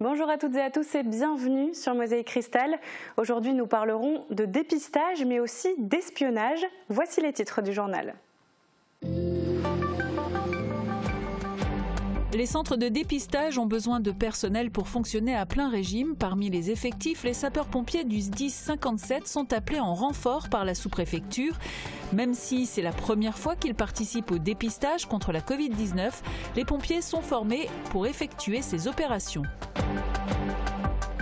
Bonjour à toutes et à tous et bienvenue sur Mosaïque Cristal. Aujourd'hui, nous parlerons de dépistage mais aussi d'espionnage. Voici les titres du journal. Les centres de dépistage ont besoin de personnel pour fonctionner à plein régime. Parmi les effectifs, les sapeurs-pompiers du SDIS 57 sont appelés en renfort par la sous-préfecture. Même si c'est la première fois qu'ils participent au dépistage contre la Covid-19, les pompiers sont formés pour effectuer ces opérations.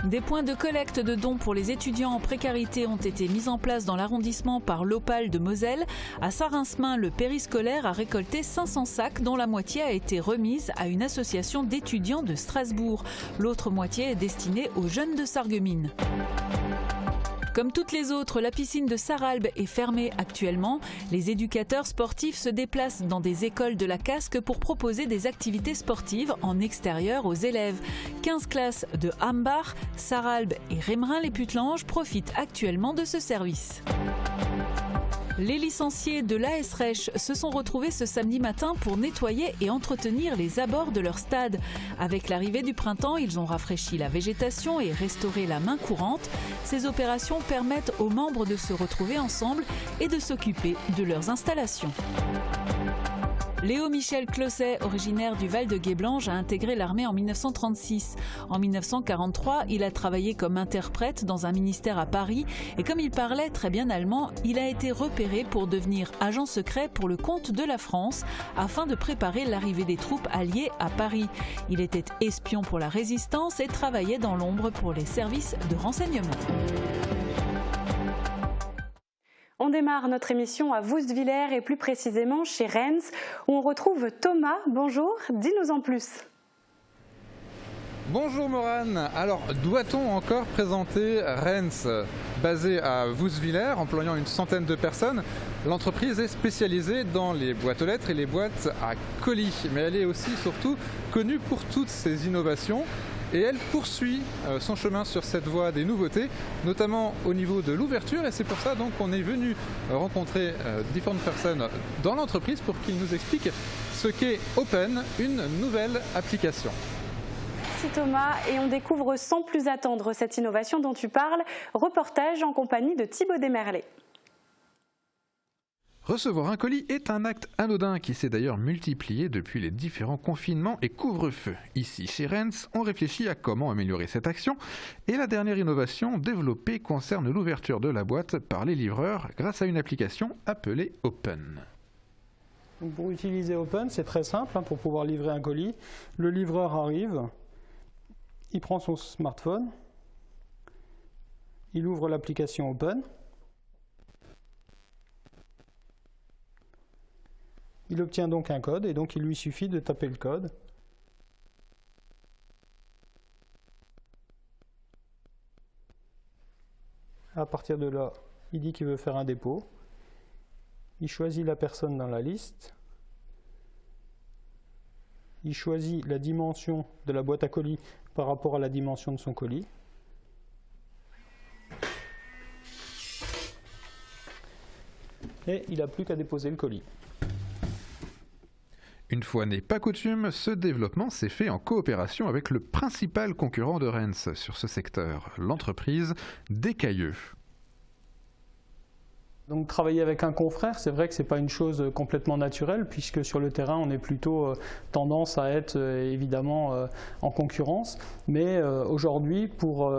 Des points de collecte de dons pour les étudiants en précarité ont été mis en place dans l'arrondissement par l'Opale de Moselle. À Saint-Rinsmin, le périscolaire a récolté 500 sacs dont la moitié a été remise à une association d'étudiants de Strasbourg. L'autre moitié est destinée aux jeunes de Sarreguemines. Comme toutes les autres, la piscine de Sarralbe est fermée actuellement. Les éducateurs sportifs se déplacent dans des écoles de la Casque pour proposer des activités sportives en extérieur aux élèves. 15 classes de Hambach, Sarralbe et Rémerin-les-Putlanges profitent actuellement de ce service. Les licenciés de l'AS Reich se sont retrouvés ce samedi matin pour nettoyer et entretenir les abords de leur stade. Avec l'arrivée du printemps, ils ont rafraîchi la végétation et restauré la main courante. Ces opérations permettent aux membres de se retrouver ensemble et de s'occuper de leurs installations. Léo Michel Closset, originaire du Val de Guéblange, a intégré l'armée en 1936. En 1943, il a travaillé comme interprète dans un ministère à Paris et comme il parlait très bien allemand, il a été repéré pour devenir agent secret pour le compte de la France afin de préparer l'arrivée des troupes alliées à Paris. Il était espion pour la résistance et travaillait dans l'ombre pour les services de renseignement. On démarre notre émission à Woustviller et plus précisément chez Rennes où on retrouve Thomas. Bonjour, dis-nous en plus. Bonjour Morane. Alors, doit-on encore présenter Rennes, basée à Woustviller, employant une centaine de personnes? L'entreprise est spécialisée dans les boîtes aux lettres et les boîtes à colis, mais elle est aussi surtout connue pour toutes ses innovations. Et elle poursuit son chemin sur cette voie des nouveautés, notamment au niveau de l'ouverture. Et c'est pour ça donc qu'on est venu rencontrer différentes personnes dans l'entreprise pour qu'ils nous expliquent ce qu'est Open, une nouvelle application. Merci Thomas, et on découvre sans plus attendre cette innovation dont tu parles. Reportage en compagnie de Thibaut Desmerlet. Recevoir un colis est un acte anodin qui s'est d'ailleurs multiplié depuis les différents confinements et couvre-feux. Ici, chez Rennes, on réfléchit à comment améliorer cette action et la dernière innovation développée concerne l'ouverture de la boîte par les livreurs grâce à une application appelée Open. Donc pour utiliser Open, c'est très simple. Pour pouvoir livrer un colis, le livreur arrive, il prend son smartphone, il ouvre l'application Open. Il obtient donc un code et donc il lui suffit de taper le code. À partir de là, il dit qu'il veut faire un dépôt. Il choisit la personne dans la liste. Il choisit la dimension de la boîte à colis par rapport à la dimension de son colis. Et il n'a plus qu'à déposer le colis. Une fois n'est pas coutume, ce développement s'est fait en coopération avec le principal concurrent de Rennes sur ce secteur, l'entreprise Descailleux. Donc travailler avec un confrère, c'est vrai que ce n'est pas une chose complètement naturelle puisque sur le terrain on est plutôt tendance à être évidemment en concurrence. Mais aujourd'hui pour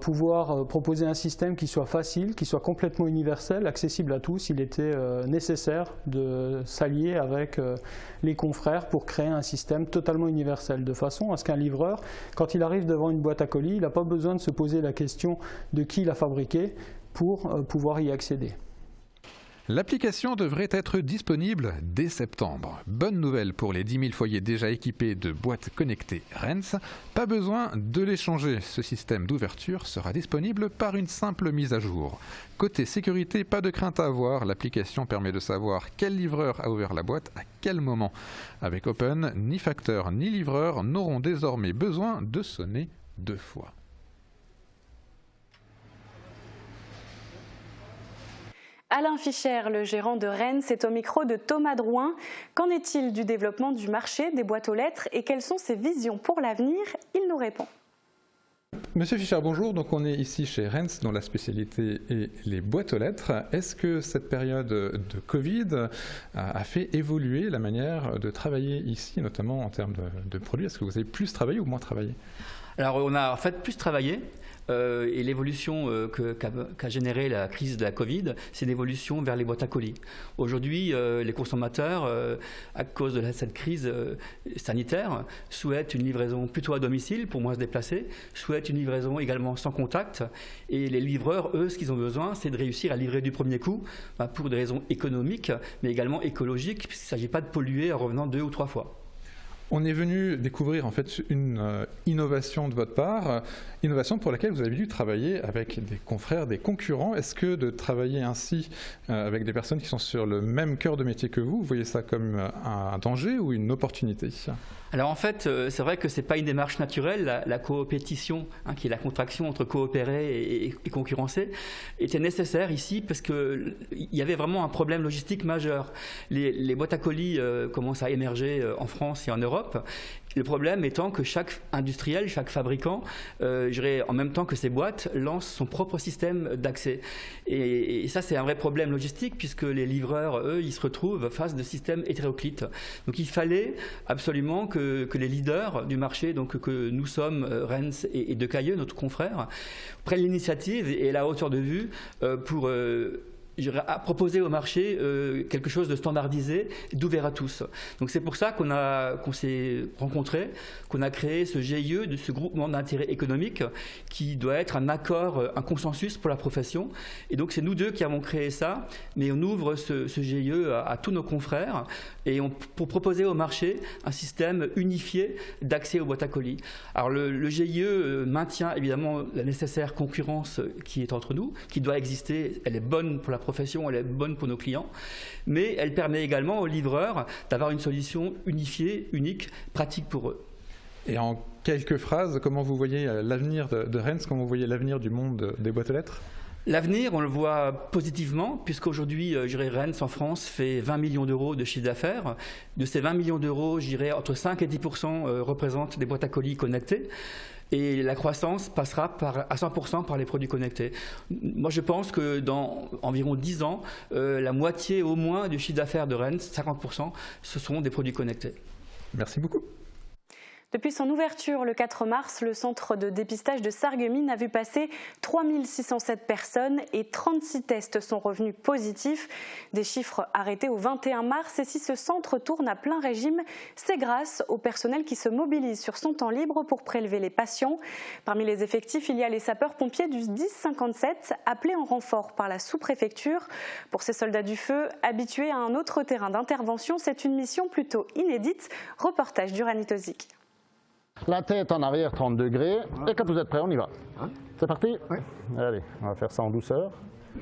pouvoir proposer un système qui soit facile, qui soit complètement universel, accessible à tous, il était nécessaire de s'allier avec les confrères pour créer un système totalement universel, de façon à ce qu'un livreur, quand il arrive devant une boîte à colis, il n'a pas besoin de se poser la question de qui l'a fabriqué pour pouvoir y accéder. L'application devrait être disponible dès septembre. Bonne nouvelle pour les 10 000 foyers déjà équipés de boîtes connectées Rennes. Pas besoin de les changer. Ce système d'ouverture sera disponible par une simple mise à jour. Côté sécurité, pas de crainte à avoir. L'application permet de savoir quel livreur a ouvert la boîte à quel moment. Avec Open, ni facteur ni livreur n'auront désormais besoin de sonner 2 fois. Alain Fischer, le gérant de Rennes, est au micro de Thomas Drouin. Qu'en est-il du développement du marché des boîtes aux lettres et quelles sont ses visions pour l'avenir? Il nous répond. Monsieur Fischer, bonjour. Donc on est ici chez Rennes, dont la spécialité est les boîtes aux lettres. Est-ce que cette période de Covid a fait évoluer la manière de travailler ici, notamment en termes de produits? Est-ce que vous avez plus travaillé ou moins travaillé? Alors on a en fait plus travaillé. Et l'évolution qu'a générée la crise de la Covid, c'est une évolution vers les boîtes à colis. Aujourd'hui, les consommateurs, à cause de cette crise sanitaire, souhaitent une livraison plutôt à domicile pour moins se déplacer, souhaitent une livraison également sans contact. Et les livreurs, eux, ce qu'ils ont besoin, c'est de réussir à livrer du premier coup, pour des raisons économiques, mais également écologiques, puisqu'il ne s'agit pas de polluer en revenant 2 ou 3 fois. On est venu découvrir en fait une innovation de votre part, innovation pour laquelle vous avez dû travailler avec des confrères, des concurrents. Est-ce que de travailler ainsi avec des personnes qui sont sur le même cœur de métier que vous voyez ça comme un danger ou une opportunité? Alors en fait, c'est vrai que ce n'est pas une démarche naturelle. La coopétition, qui est la contraction entre coopérer et concurrencer, était nécessaire ici parce qu'il y avait vraiment un problème logistique majeur. Les boîtes à colis commencent à émerger en France et en Europe. Le problème étant que chaque industriel, chaque fabricant, en même temps que ces boîtes, lance son propre système d'accès. Et ça, c'est un vrai problème logistique puisque les livreurs, eux, ils se retrouvent face de systèmes hétéroclites. Donc il fallait absolument que les leaders du marché, donc que nous sommes, Rennes et Decailleux, notre confrère, prennent l'initiative et la hauteur de vue pour à proposer au marché quelque chose de standardisé, d'ouvert à tous. Donc c'est pour ça qu'on s'est rencontrés, qu'on a créé ce GIE, ce groupement d'intérêt économique, qui doit être un accord, un consensus pour la profession. Et donc c'est nous deux qui avons créé ça, mais on ouvre ce GIE à tous nos confrères pour proposer au marché un système unifié d'accès aux boîtes à colis. Alors le GIE maintient évidemment la nécessaire concurrence qui est entre nous, qui doit exister, elle est bonne pour la profession, elle est bonne pour nos clients, mais elle permet également aux livreurs d'avoir une solution unifiée, unique, pratique pour eux. Et en quelques phrases, comment vous voyez l'avenir de Rennes, comment vous voyez l'avenir du monde des boîtes aux lettres? L'avenir, on le voit positivement, puisqu'aujourd'hui, Rennes en France fait 20 millions d'euros de chiffre d'affaires. De ces 20 millions d'euros, entre 5 et 10% représentent des boîtes à colis connectées. Et la croissance passera à 100% par les produits connectés. Moi, je pense que dans environ 10 ans, la moitié au moins du chiffre d'affaires de Rennes, 50%, ce seront des produits connectés. Merci beaucoup. Depuis son ouverture le 4 mars, le centre de dépistage de Sarreguemines a vu passer 3607 personnes et 36 tests sont revenus positifs. Des chiffres arrêtés au 21 mars. Et si ce centre tourne à plein régime, c'est grâce au personnel qui se mobilise sur son temps libre pour prélever les patients. Parmi les effectifs, il y a les sapeurs-pompiers du 1057, appelés en renfort par la sous-préfecture. Pour ces soldats du feu, habitués à un autre terrain d'intervention, c'est une mission plutôt inédite. Reportage du Ranitozik. La tête en arrière, 30 degrés. Et quand vous êtes prêts, on y va. C'est parti? Oui. Allez, on va faire ça en douceur.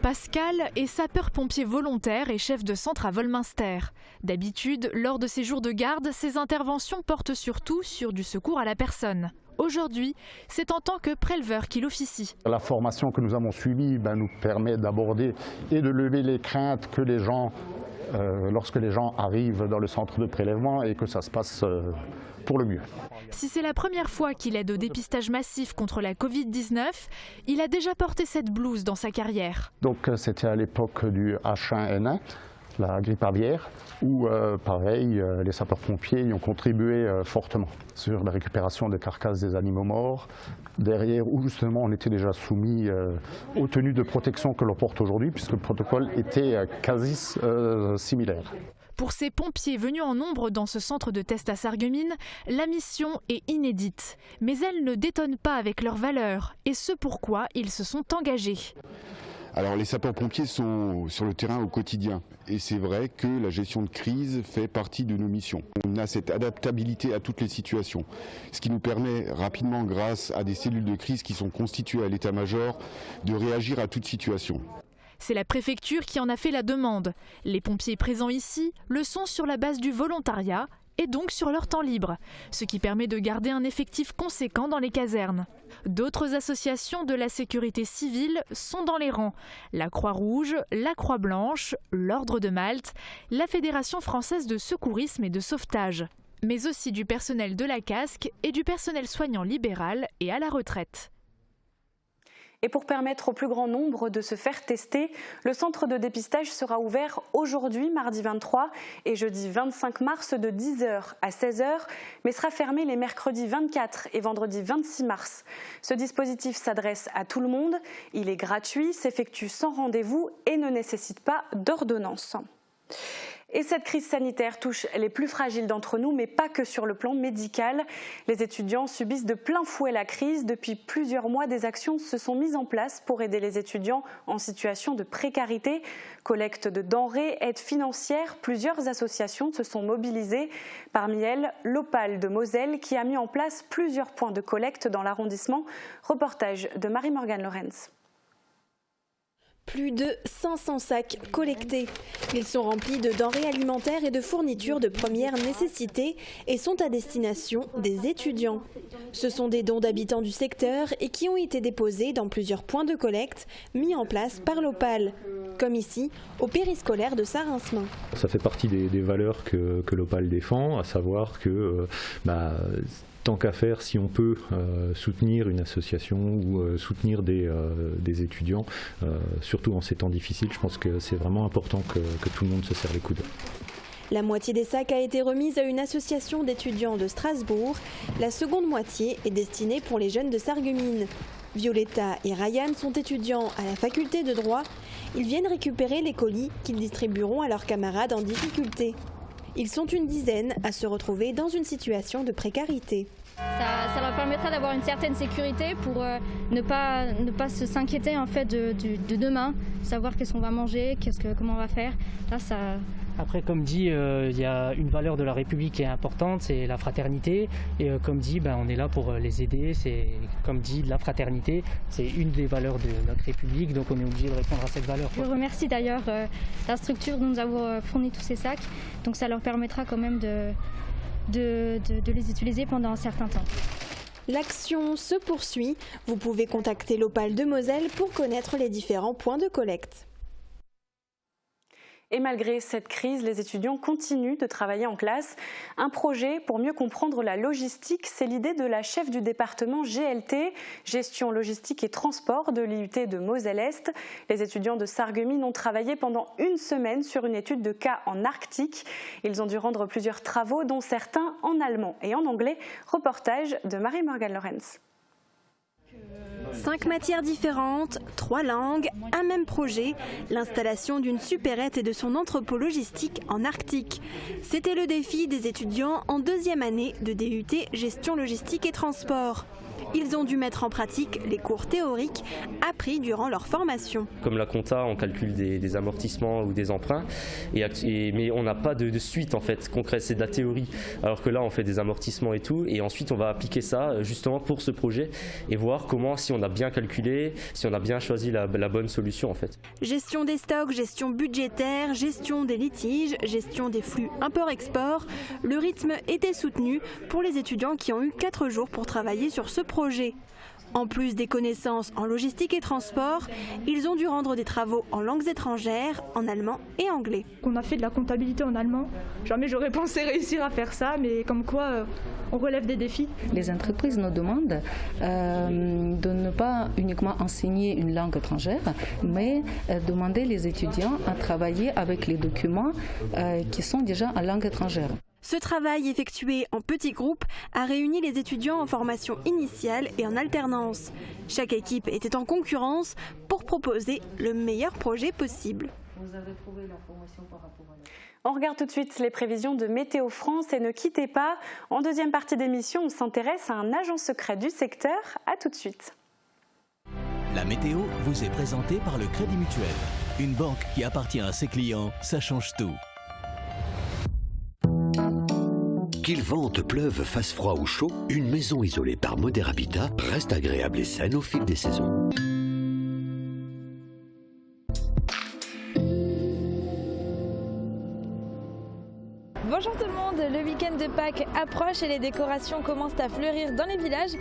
Pascal est sapeur-pompier volontaire et chef de centre à Volminster. D'habitude, lors de ses jours de garde, ses interventions portent surtout sur du secours à la personne. Aujourd'hui, c'est en tant que préleveur qu'il officie. La formation que nous avons suivie nous permet d'aborder et de lever les craintes que les gens, lorsque les gens arrivent dans le centre de prélèvement et que ça se passe pour le mieux. Si c'est la première fois qu'il aide au dépistage massif contre la Covid-19, il a déjà porté cette blouse dans sa carrière. Donc c'était à l'époque du H1N1, la grippe aviaire, où pareil, les sapeurs-pompiers y ont contribué fortement sur la récupération des carcasses des animaux morts, derrière où justement on était déjà soumis aux tenues de protection que l'on porte aujourd'hui, puisque le protocole était quasi similaire. Pour ces pompiers venus en nombre dans ce centre de test à Sarreguemines, la mission est inédite. Mais elle ne détonne pas avec leurs valeurs et ce pourquoi ils se sont engagés. Alors les sapeurs-pompiers sont sur le terrain au quotidien et c'est vrai que la gestion de crise fait partie de nos missions. On a cette adaptabilité à toutes les situations, ce qui nous permet rapidement, grâce à des cellules de crise qui sont constituées à l'état-major, de réagir à toute situation. C'est la préfecture qui en a fait la demande. Les pompiers présents ici le sont sur la base du volontariat et donc sur leur temps libre, ce qui permet de garder un effectif conséquent dans les casernes. D'autres associations de la sécurité civile sont dans les rangs. La Croix-Rouge, la Croix-Blanche, l'Ordre de Malte, la Fédération française de secourisme et de sauvetage, mais aussi du personnel de la casque et du personnel soignant libéral et à la retraite. Et pour permettre au plus grand nombre de se faire tester, le centre de dépistage sera ouvert aujourd'hui, mardi 23 et jeudi 25 mars de 10h à 16h, mais sera fermé les mercredis 24 et vendredi 26 mars. Ce dispositif s'adresse à tout le monde, il est gratuit, s'effectue sans rendez-vous et ne nécessite pas d'ordonnance. Et cette crise sanitaire touche les plus fragiles d'entre nous, mais pas que sur le plan médical. Les étudiants subissent de plein fouet la crise. Depuis plusieurs mois, des actions se sont mises en place pour aider les étudiants en situation de précarité. Collecte de denrées, aide financière, plusieurs associations se sont mobilisées. Parmi elles, l'Opale de Moselle qui a mis en place plusieurs points de collecte dans l'arrondissement. Reportage de Marie-Morgane Lorenz. Plus de 500 sacs collectés. Ils sont remplis de denrées alimentaires et de fournitures de première nécessité et sont à destination des étudiants. Ce sont des dons d'habitants du secteur et qui ont été déposés dans plusieurs points de collecte mis en place par l'Opale, comme ici au périscolaire de Saint-Rincement. Ça fait partie des valeurs que l'Opale défend, à savoir que tant qu'à faire, si on peut soutenir une association ou soutenir des étudiants, surtout en ces temps difficiles, je pense que c'est vraiment important que tout le monde se serre les coudes. La moitié des sacs a été remise à une association d'étudiants de Strasbourg. La seconde moitié est destinée pour les jeunes de Sarreguemines. Violetta et Ryan sont étudiants à la faculté de droit. Ils viennent récupérer les colis qu'ils distribueront à leurs camarades en difficulté. Ils sont une dizaine à se retrouver dans une situation de précarité. Ça leur permettra d'avoir une certaine sécurité pour ne pas s'inquiéter en fait de demain, savoir qu'est-ce qu'on va manger, comment on va faire. Là, ça... Après, comme dit, il y a une valeur de la République qui est importante, c'est la fraternité. Et comme dit, on est là pour les aider. C'est, comme dit, la fraternité, c'est une des valeurs de notre République, donc on est obligé de répondre à cette valeur. Je remercie d'ailleurs la structure de nous avoir fourni tous ces sacs. Donc ça leur permettra quand même de les utiliser pendant un certain temps. L'action se poursuit. Vous pouvez contacter l'Opale de Moselle pour connaître les différents points de collecte. Et malgré cette crise, les étudiants continuent de travailler en classe. Un projet pour mieux comprendre la logistique, c'est l'idée de la chef du département GLT, Gestion Logistique et Transport de l'IUT de Moselle-Est. Les étudiants de Sarreguemines ont travaillé pendant une semaine sur une étude de cas en Arctique. Ils ont dû rendre plusieurs travaux, dont certains en allemand et en anglais. Reportage de Marie-Morgane Lorenz. 5 matières différentes, 3 langues, un même projet, l'installation d'une supérette et de son entrepôt logistique en Arctique. C'était le défi des étudiants en deuxième année de DUT Gestion Logistique et Transport. Ils ont dû mettre en pratique les cours théoriques appris durant leur formation. Comme la compta, on calcule des amortissements ou des emprunts, mais on n'a pas de suite en fait concrète, c'est de la théorie. Alors que là, on fait des amortissements et tout, et ensuite on va appliquer ça justement pour ce projet et voir comment, si on a bien calculé, si on a bien choisi la bonne solution en fait. Gestion des stocks, gestion budgétaire, gestion des litiges, gestion des flux import-export. Le rythme était soutenu pour les étudiants qui ont eu 4 jours pour travailler sur ce projet. En plus des connaissances en logistique et transport, ils ont dû rendre des travaux en langues étrangères, en allemand et anglais. On a fait de la comptabilité en allemand. Jamais j'aurais pensé réussir à faire ça, mais comme quoi on relève des défis. Les entreprises nous demandent de ne pas uniquement enseigner une langue étrangère, mais demander les étudiants à travailler avec les documents qui sont déjà en langue étrangère. Ce travail effectué en petits groupes a réuni les étudiants en formation initiale et en alternance. Chaque équipe était en concurrence pour proposer le meilleur projet possible. Vous avez trouvé l'information par rapport à On regarde tout de suite les prévisions de Météo France et ne quittez pas. En deuxième partie d'émission, on s'intéresse à un agent secret du secteur. À tout de suite. La météo vous est présentée par le Crédit Mutuel. Une banque qui appartient à ses clients, ça change tout. Qu'il vente, pleuve, fasse froid ou chaud, une maison isolée par Moder Habitat reste agréable et saine au fil des saisons. Bonjour tout le monde, le week-end de Pâques approche et les décorations commencent à fleurir dans les villages.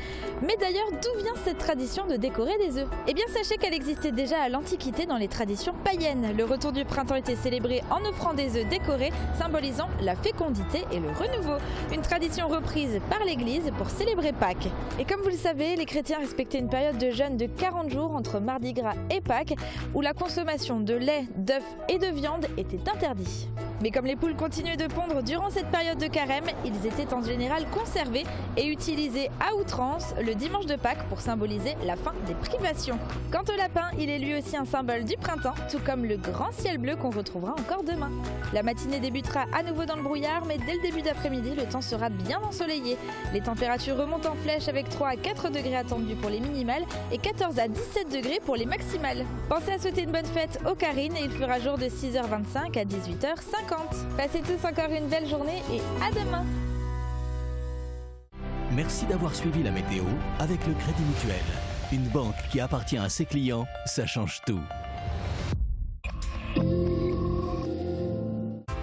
Mais d'ailleurs, d'où vient cette tradition de décorer des œufs? Eh bien sachez qu'elle existait déjà à l'Antiquité dans les traditions païennes. Le retour du printemps était célébré en offrant des œufs décorés, symbolisant la fécondité et le renouveau. Une tradition reprise par l'Église pour célébrer Pâques. Et comme vous le savez, les chrétiens respectaient une période de jeûne de 40 jours entre Mardi Gras et Pâques, où la consommation de lait, d'œufs et de viande était interdite. Mais comme les poules continuaient de pondre durant cette période de carême, ils étaient en général conservés et utilisés à outrance le dimanche de Pâques pour symboliser la fin des privations. Quant au lapin, il est lui aussi un symbole du printemps, tout comme le grand ciel bleu qu'on retrouvera encore demain. La matinée débutera à nouveau dans le brouillard, mais dès le début d'après-midi, le temps sera bien ensoleillé. Les températures remontent en flèche avec 3 à 4 degrés attendus pour les minimales et 14 à 17 degrés pour les maximales. Pensez à souhaiter une bonne fête aux Karines et il fera jour de 6h25 à 18h50. Passez tous encore une belle journée et à demain. Merci d'avoir suivi la météo avec le Crédit Mutuel. Une banque qui appartient à ses clients, ça change tout.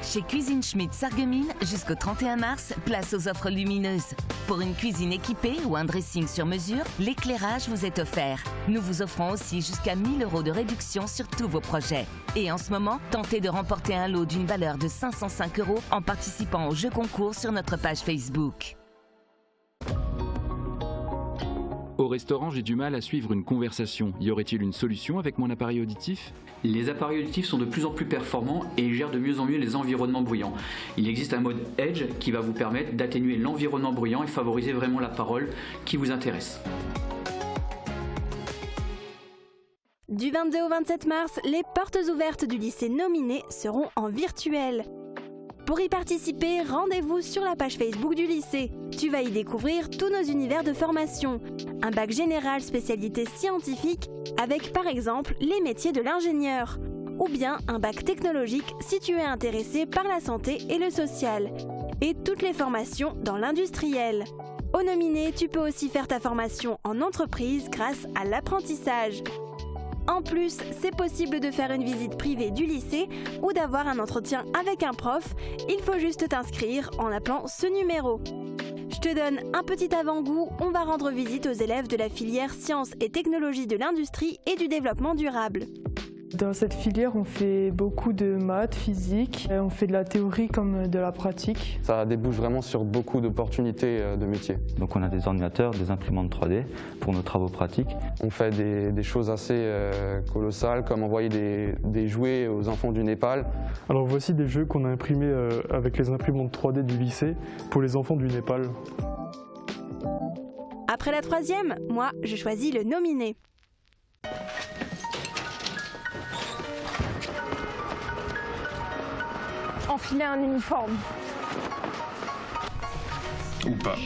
Chez Cuisine Schmidt Sarreguemines, jusqu'au 31 mars, place aux offres lumineuses. Pour une cuisine équipée ou un dressing sur mesure, l'éclairage vous est offert. Nous vous offrons aussi jusqu'à 1 000 € de réduction sur tous vos projets. Et en ce moment, tentez de remporter un lot d'une valeur de 505 € en participant au jeu concours sur notre page Facebook. Au restaurant, j'ai du mal à suivre une conversation. Y aurait-il une solution avec mon appareil auditif ? Les appareils auditifs sont de plus en plus performants et gèrent de mieux en mieux les environnements bruyants. Il existe un mode Edge qui va vous permettre d'atténuer l'environnement bruyant et favoriser vraiment la parole qui vous intéresse. Du 22 au 27 mars, les portes ouvertes du lycée Nominé seront en virtuel. Pour y participer, rendez-vous sur la page Facebook du lycée. Tu vas y découvrir tous nos univers de formation. Un bac général spécialité scientifique avec par exemple les métiers de l'ingénieur. Ou bien un bac technologique si tu es intéressé par la santé et le social. Et toutes les formations dans l'industriel. Au Nominé, tu peux aussi faire ta formation en entreprise grâce à l'apprentissage. En plus, c'est possible de faire une visite privée du lycée ou d'avoir un entretien avec un prof. Il faut juste t'inscrire en appelant ce numéro. Je te donne un petit avant-goût, on va rendre visite aux élèves de la filière Sciences et Technologies de l'Industrie et du Développement Durable. Dans cette filière, on fait beaucoup de maths, physique, on fait de la théorie comme de la pratique. Ça débouche vraiment sur beaucoup d'opportunités de métier. Donc on a des ordinateurs, des imprimantes 3D pour nos travaux pratiques. On fait des choses assez colossales comme envoyer des jouets aux enfants du Népal. Alors voici des jeux qu'on a imprimés avec les imprimantes 3D du lycée pour les enfants du Népal. Après la 3e, moi je choisis le Nominé. Enfiler un uniforme. Ou pas.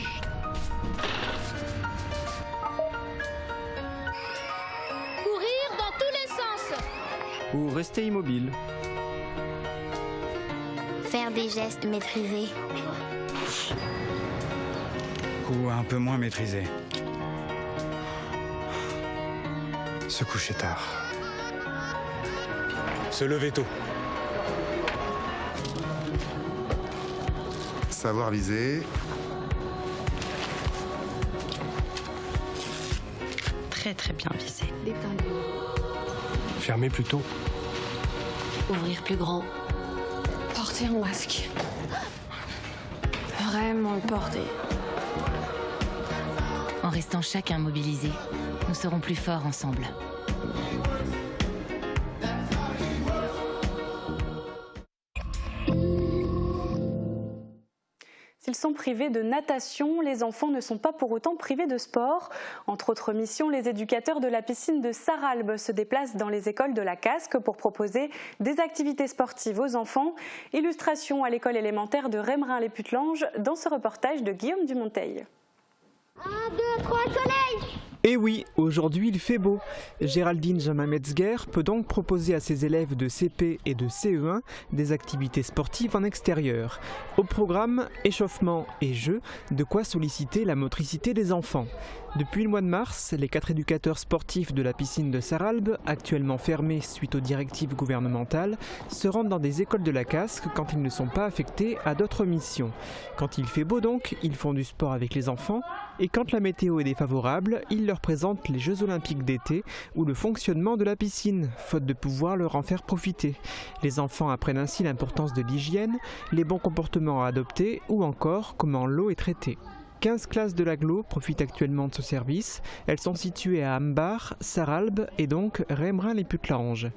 Courir dans tous les sens. Ou rester immobile. Faire des gestes maîtrisés. Ou un peu moins maîtrisé. Se coucher tard. Se lever tôt. Savoir viser. Très très bien visé. Fermer plus tôt. Ouvrir plus grand. Porter un masque. Vraiment le porter. En restant chacun mobilisé, nous serons plus forts ensemble. S'ils sont privés de natation, les enfants ne sont pas pour autant privés de sport. Entre autres missions, les éducateurs de la piscine de Sarralbe se déplacent dans les écoles de la Casque pour proposer des activités sportives aux enfants. Illustration à l'école élémentaire de Rémerin-les-Putelanges dans ce reportage de Guillaume Dumonteil. 1, 2, 3, soleil! Et oui, aujourd'hui il fait beau. Géraldine Jamin-Metzger peut donc proposer à ses élèves de CP et de CE1 des activités sportives en extérieur. Au programme, échauffement et jeux, de quoi solliciter la motricité des enfants. Depuis le mois de mars, les 4 éducateurs sportifs de la piscine de Sarralbe, actuellement fermée suite aux directives gouvernementales, se rendent dans des écoles de la Casque quand ils ne sont pas affectés à d'autres missions. Quand il fait beau donc, ils font du sport avec les enfants et quand la météo est défavorable, ils leur présentent les Jeux Olympiques d'été ou le fonctionnement de la piscine, faute de pouvoir leur en faire profiter. Les enfants apprennent ainsi l'importance de l'hygiène, les bons comportements à adopter ou encore comment l'eau est traitée. 15 classes de l'agglo profitent actuellement de ce service. Elles sont situées à Ambar, Sarralbe et donc Rembrun-les-Putlanges.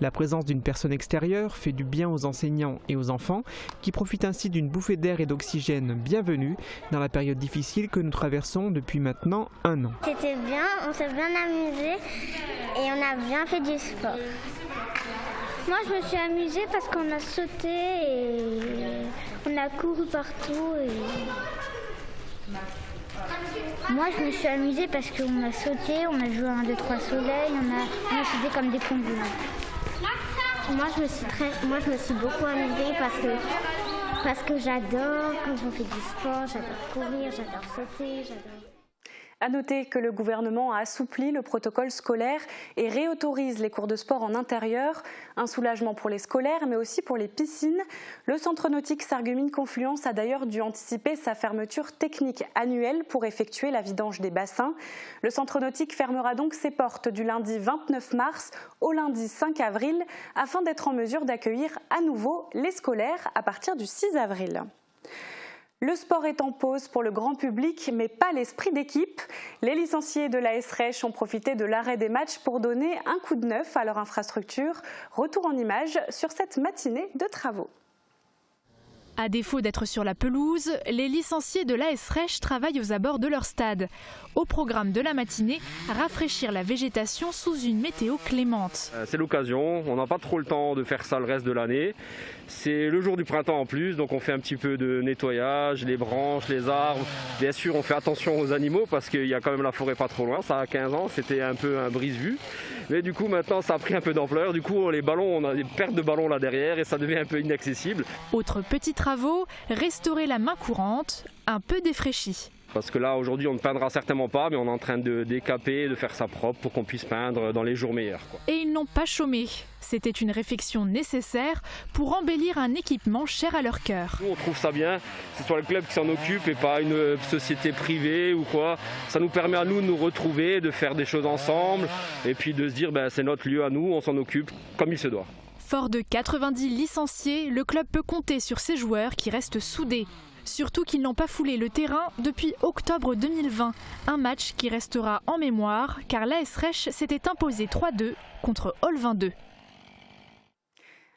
La présence d'une personne extérieure fait du bien aux enseignants et aux enfants qui profitent ainsi d'une bouffée d'air et d'oxygène bienvenue dans la période difficile que nous traversons depuis maintenant 1 an. C'était bien, on s'est bien amusé et on a bien fait du sport. Moi je me suis amusée parce qu'on a sauté et on a couru partout. Moi je me suis amusée parce qu'on a sauté, on a joué à 1, 2, 3 soleil, on a sauté comme des kangourous. Moi je me suis beaucoup amusée parce que j'adore quand on fait du sport, j'adore courir, j'adore sauter, À noter que le gouvernement a assoupli le protocole scolaire et réautorise les cours de sport en intérieur. Un soulagement pour les scolaires, mais aussi pour les piscines. Le centre nautique Sarreguemines-Confluence a d'ailleurs dû anticiper sa fermeture technique annuelle pour effectuer la vidange des bassins. Le centre nautique fermera donc ses portes du lundi 29 mars au lundi 5 avril afin d'être en mesure d'accueillir à nouveau les scolaires à partir du 6 avril. Le sport est en pause pour le grand public, mais pas l'esprit d'équipe. Les licenciés de l'AS Reich ont profité de l'arrêt des matchs pour donner un coup de neuf à leur infrastructure. Retour en images sur cette matinée de travaux. À défaut d'être sur la pelouse, les licenciés de l'AS Reich travaillent aux abords de leur stade. Au programme de la matinée, rafraîchir la végétation sous une météo clémente. C'est l'occasion, on n'a pas trop le temps de faire ça le reste de l'année. C'est le jour du printemps en plus, donc on fait un petit peu de nettoyage, les branches, les arbres. Bien sûr, on fait attention aux animaux parce qu'il y a quand même la forêt pas trop loin. Ça a 15 ans, c'était un peu un brise-vue. Mais du coup, maintenant, ça a pris un peu d'ampleur. Du coup, les ballons, on a des pertes de ballons là derrière et ça devient un peu inaccessible. Autre petit travaux, restaurer la main courante, un peu défraîchie. Parce que là, aujourd'hui, on ne peindra certainement pas, mais on est en train de décaper, de faire ça propre pour qu'on puisse peindre dans les jours meilleurs. Et ils n'ont pas chômé. C'était une réflexion nécessaire pour embellir un équipement cher à leur cœur. Nous, on trouve ça bien, que ce soit le club qui s'en occupe et pas une société privée ou quoi. Ça nous permet à nous de nous retrouver, de faire des choses ensemble et puis de se dire c'est notre lieu à nous, on s'en occupe comme il se doit. Fort de 90 licenciés, le club peut compter sur ses joueurs qui restent soudés. Surtout qu'ils n'ont pas foulé le terrain depuis octobre 2020. Un match qui restera en mémoire car l'AS Reich s'était imposé 3-2 contre Olvin 2.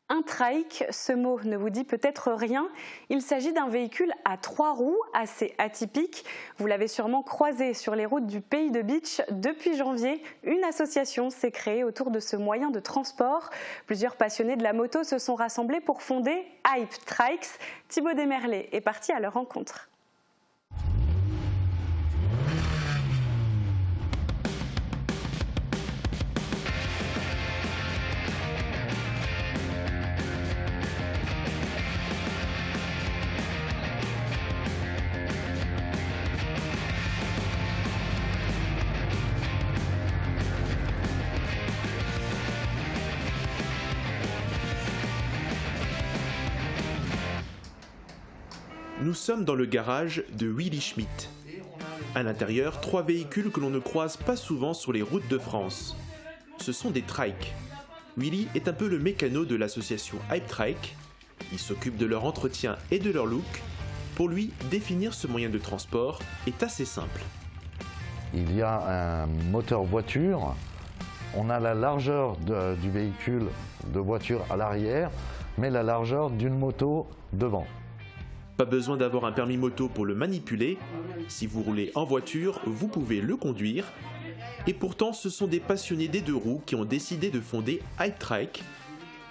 Un trike, ce mot ne vous dit peut-être rien. Il s'agit d'un véhicule à 3 roues assez atypique. Vous l'avez sûrement croisé sur les routes du Pays de Bitche. Depuis janvier, une association s'est créée autour de ce moyen de transport. Plusieurs passionnés de la moto se sont rassemblés pour fonder Hype Trikes. Thibaut Desmerlet est parti à leur rencontre. Nous sommes dans le garage de Willy Schmidt. À l'intérieur, 3 véhicules que l'on ne croise pas souvent sur les routes de France. Ce sont des trikes. Willy est un peu le mécano de l'association Hype Trike. Il s'occupe de leur entretien et de leur look. Pour lui, définir ce moyen de transport est assez simple. Il y a un moteur voiture. On a la largeur du véhicule de voiture à l'arrière, mais la largeur d'une moto devant. Pas besoin d'avoir un permis moto pour le manipuler. Si vous roulez en voiture, vous pouvez le conduire. Et pourtant, ce sont des passionnés des 2 roues qui ont décidé de fonder Hype Trike.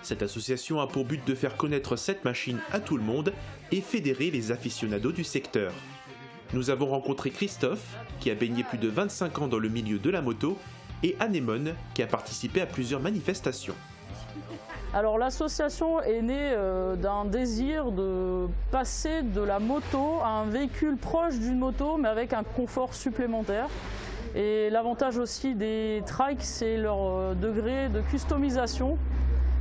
Cette association a pour but de faire connaître cette machine à tout le monde et fédérer les aficionados du secteur. Nous avons rencontré Christophe, qui a baigné plus de 25 ans dans le milieu de la moto, et Anémone, qui a participé à plusieurs manifestations. Alors l'association est née d'un désir de passer de la moto à un véhicule proche d'une moto mais avec un confort supplémentaire. Et l'avantage aussi des trikes, c'est leur degré de customisation,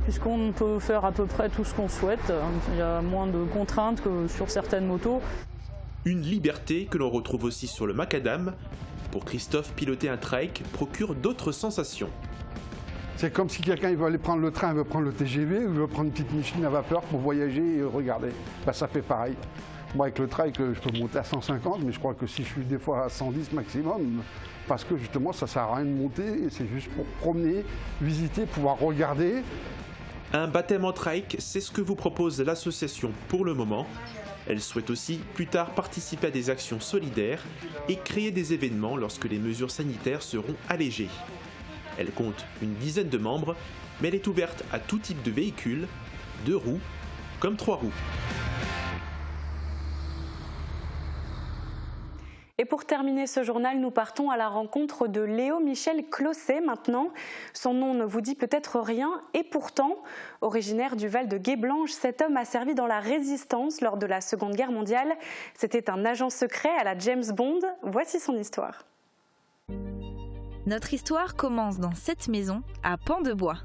puisqu'on peut faire à peu près tout ce qu'on souhaite. Il y a moins de contraintes que sur certaines motos. Une liberté que l'on retrouve aussi sur le macadam. Pour Christophe, piloter un trike procure d'autres sensations. C'est comme si quelqu'un veut aller prendre le train, veut prendre le TGV, ou veut prendre une petite machine à vapeur pour voyager et regarder. Ben, ça fait pareil. Moi, avec le trike, je peux monter à 150, mais je crois que si je suis des fois à 110 maximum, parce que justement, ça ne sert à rien de monter, c'est juste pour promener, visiter, pouvoir regarder. Un baptême en trike, c'est ce que vous propose l'association pour le moment. Elle souhaite aussi plus tard participer à des actions solidaires et créer des événements lorsque les mesures sanitaires seront allégées. Elle compte une dizaine de membres, mais elle est ouverte à tout type de véhicules, 2 roues comme 3 roues. Et pour terminer ce journal, nous partons à la rencontre de Léo Michel Closset maintenant. Son nom ne vous dit peut-être rien et pourtant, originaire du Val de Guéblange, cet homme a servi dans la résistance lors de la Seconde Guerre mondiale. C'était un agent secret à la James Bond. Voici son histoire. Notre histoire commence dans cette maison à Pan-de-Bois.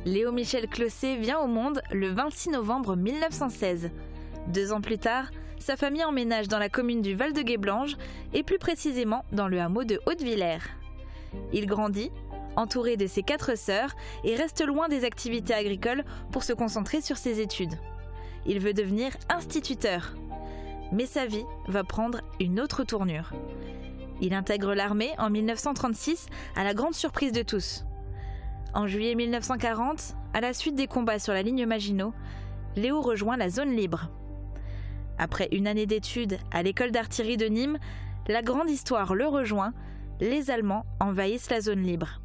Léo Michel Closset vient au monde le 26 novembre 1916. 2 ans plus tard, sa famille emménage dans la commune du Val de Guéblange et plus précisément dans le hameau de Haute-Villers. Il grandit, entouré de ses 4 sœurs et reste loin des activités agricoles pour se concentrer sur ses études. Il veut devenir instituteur. Mais sa vie va prendre une autre tournure. Il intègre l'armée en 1936 à la grande surprise de tous. En juillet 1940, à la suite des combats sur la ligne Maginot, Léo rejoint la zone libre. Après une année d'études à l'école d'artillerie de Nîmes, la grande histoire le rejoint, les Allemands envahissent la zone libre.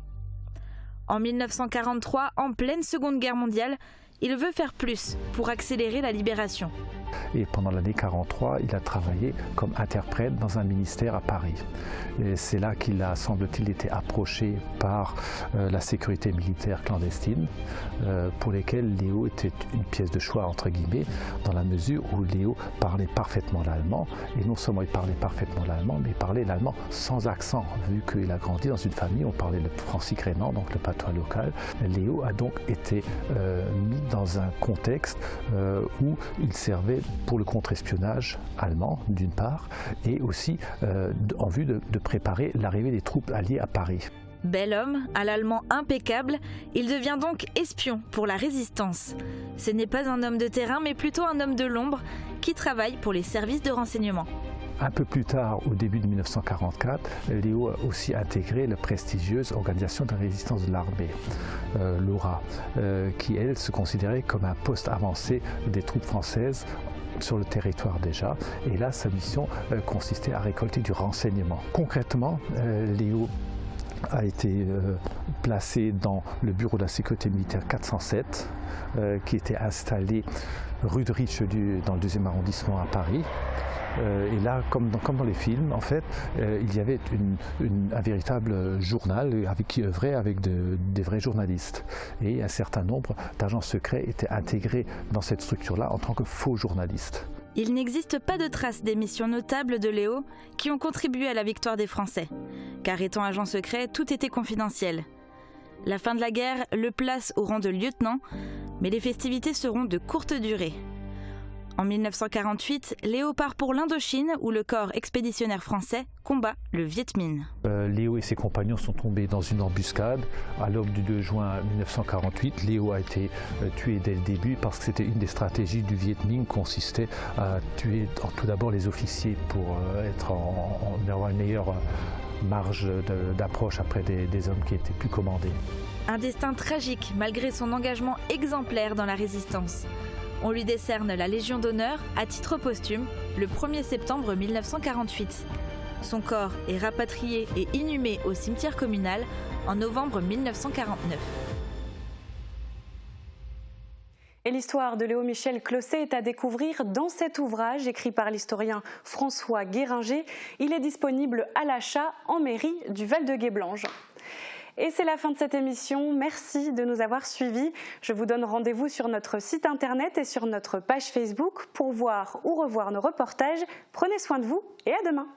En 1943, en pleine Seconde Guerre mondiale, il veut faire plus pour accélérer la libération. Et pendant l'année 1943, il a travaillé comme interprète dans un ministère à Paris. Et c'est là qu'il a, semble-t-il, été approché par la sécurité militaire clandestine, pour lesquelles Léo était une pièce de choix, entre guillemets, dans la mesure où Léo parlait parfaitement l'allemand. Et non seulement il parlait parfaitement l'allemand, mais il parlait l'allemand sans accent, vu qu'il a grandi dans une famille où on parlait le francique rhénan, donc le patois local. Léo a donc été mis dans un contexte où il servait pour le contre-espionnage allemand, d'une part, et aussi en vue de préparer l'arrivée des troupes alliées à Paris. Bel homme, à l'allemand impeccable, il devient donc espion pour la résistance. Ce n'est pas un homme de terrain, mais plutôt un homme de l'ombre qui travaille pour les services de renseignement. Un peu plus tard, au début de 1944, Léo a aussi intégré la prestigieuse organisation de résistance de l'armée, l'ORA, qui, elle, se considérait comme un poste avancé des troupes françaises sur le territoire déjà. Et là, sa mission consistait à récolter du renseignement. Concrètement, Léo a été placé dans le bureau de la sécurité militaire 407, qui était installé rue de Richelieu, dans le 2e arrondissement à Paris. Et là, comme dans les films, en fait, il y avait un véritable journal qui œuvrait avec des vrais journalistes. Et un certain nombre d'agents secrets étaient intégrés dans cette structure-là en tant que faux journalistes. Il n'existe pas de traces des missions notables de Léo qui ont contribué à la victoire des Français. Car étant agent secret, tout était confidentiel. La fin de la guerre le place au rang de lieutenant, mais les festivités seront de courte durée. En 1948, Léo part pour l'Indochine où le corps expéditionnaire français combat le Viet Minh. Léo et ses compagnons sont tombés dans une embuscade. À l'aube du 2 juin 1948, Léo a été tué dès le début parce que c'était une des stratégies du Viet Minh, consistait à tuer tout d'abord les officiers pour avoir une meilleure marge d'approche après des hommes qui étaient plus commandés. Un destin tragique malgré son engagement exemplaire dans la résistance. On lui décerne la Légion d'honneur à titre posthume le 1er septembre 1948. Son corps est rapatrié et inhumé au cimetière communal en novembre 1949. Et l'histoire de Léo Michel Closset est à découvrir dans cet ouvrage écrit par l'historien François Guéringer. Il est disponible à l'achat en mairie du Val de Guéblange. Et c'est la fin de cette émission. Merci de nous avoir suivis. Je vous donne rendez-vous sur notre site internet et sur notre page Facebook pour voir ou revoir nos reportages. Prenez soin de vous et à demain.